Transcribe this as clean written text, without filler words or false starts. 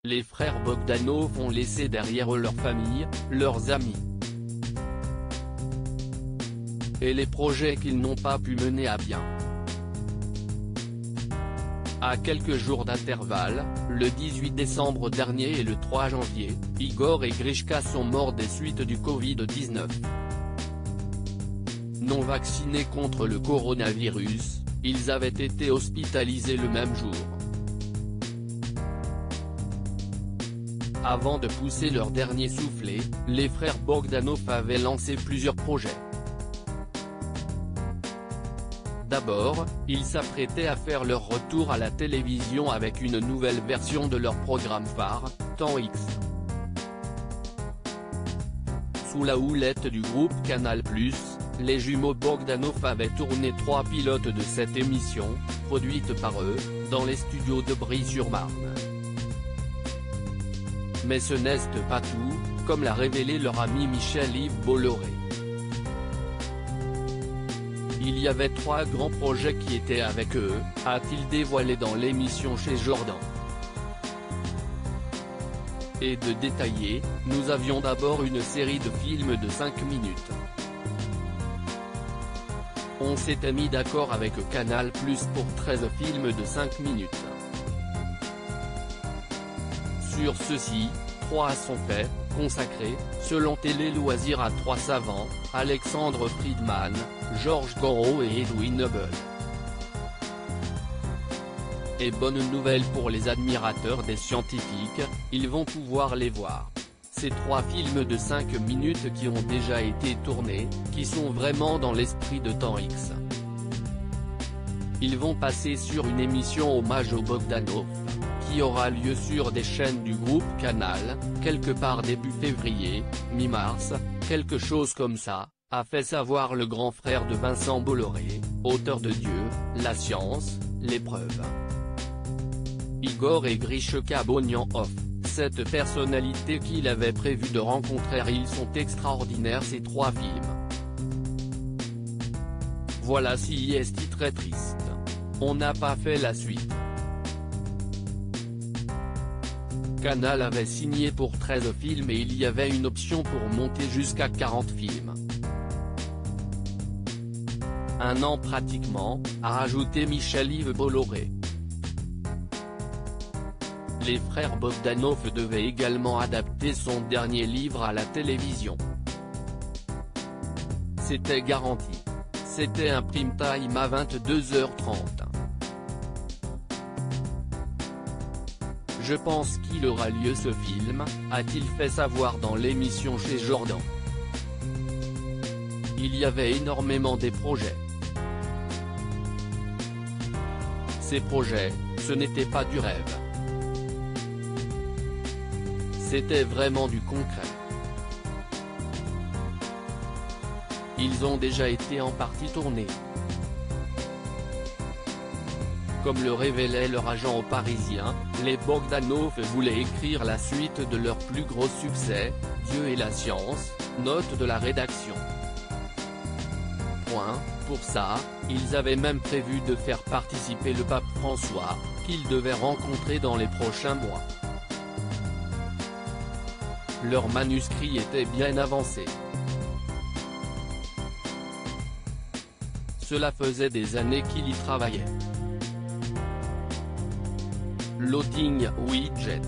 les frères Bogdanov ont laissé derrière eux leur famille, leurs amis et les projets qu'ils n'ont pas pu mener à bien. À quelques jours d'intervalle, le 18 décembre dernier et le 3 janvier, Igor et Grishka sont morts des suites du Covid-19. Non vaccinés contre le coronavirus, ils avaient été hospitalisés le même jour. Avant de pousser leur dernier soufflet, les frères Bogdanov avaient lancé plusieurs projets. D'abord, ils s'apprêtaient à faire leur retour à la télévision avec une nouvelle version de leur programme phare, Temps X. Sous la houlette du groupe Canal+, les jumeaux Bogdanov avaient tourné 3 pilotes de cette émission, produite par eux, dans les studios de Bry-sur-Marne. Mais ce n'est pas tout, comme l'a révélé leur ami Michel-Yves Bolloré. Il y avait 3 grands projets qui étaient avec eux, a-t-il dévoilé dans l'émission chez Jordan. Et de détailler, nous avions d'abord une série de films de 5 minutes. On s'était mis d'accord avec Canal+ pour 13 films de 5 minutes. Sur ceux-ci, 3 sont faits, consacrés, selon Télé Loisirs à 3 savants, Alexandre Friedman, Georges Gouraud et Edwin Hubble. Et bonne nouvelle pour les admirateurs des scientifiques, ils vont pouvoir les voir. Ces 3 films de 5 minutes qui ont déjà été tournés, qui sont vraiment dans l'esprit de Temps X. Ils vont passer sur une émission hommage aux Bogdanov, qui aura lieu sur des chaînes du groupe Canal, quelque part début février, mi-mars, quelque chose comme ça, a fait savoir le grand frère de Vincent Bolloré, auteur de Dieu, la science, l'épreuve. Igor et Grishka Bogdanov, cette personnalité qu'il avait prévu de rencontrer, ils sont extraordinaires ces 3 films. Voilà si est très triste. On n'a pas fait la suite. Canal avait signé pour 13 films et il y avait une option pour monter jusqu'à 40 films. Un an pratiquement, a rajouté Michel-Yves Bolloré. Les frères Bogdanov devaient également adapter son dernier livre à la télévision. C'était garanti. C'était un prime time à 22h30. Je pense qu'il aura lieu ce film, a-t-il fait savoir dans l'émission chez Jordan. Il y avait énormément des projets. Ces projets, ce n'était pas du rêve. C'était vraiment du concret. Ils ont déjà été en partie tournés. Comme le révélait leur agent au Parisien, les Bogdanov voulaient écrire la suite de leur plus gros succès, Dieu et la science, note de la rédaction. Pour ça, ils avaient même prévu de faire participer le pape François, qu'ils devaient rencontrer dans les prochains mois. Leur manuscrit était bien avancé. Cela faisait des années qu'il y travaillait. Loading Widget.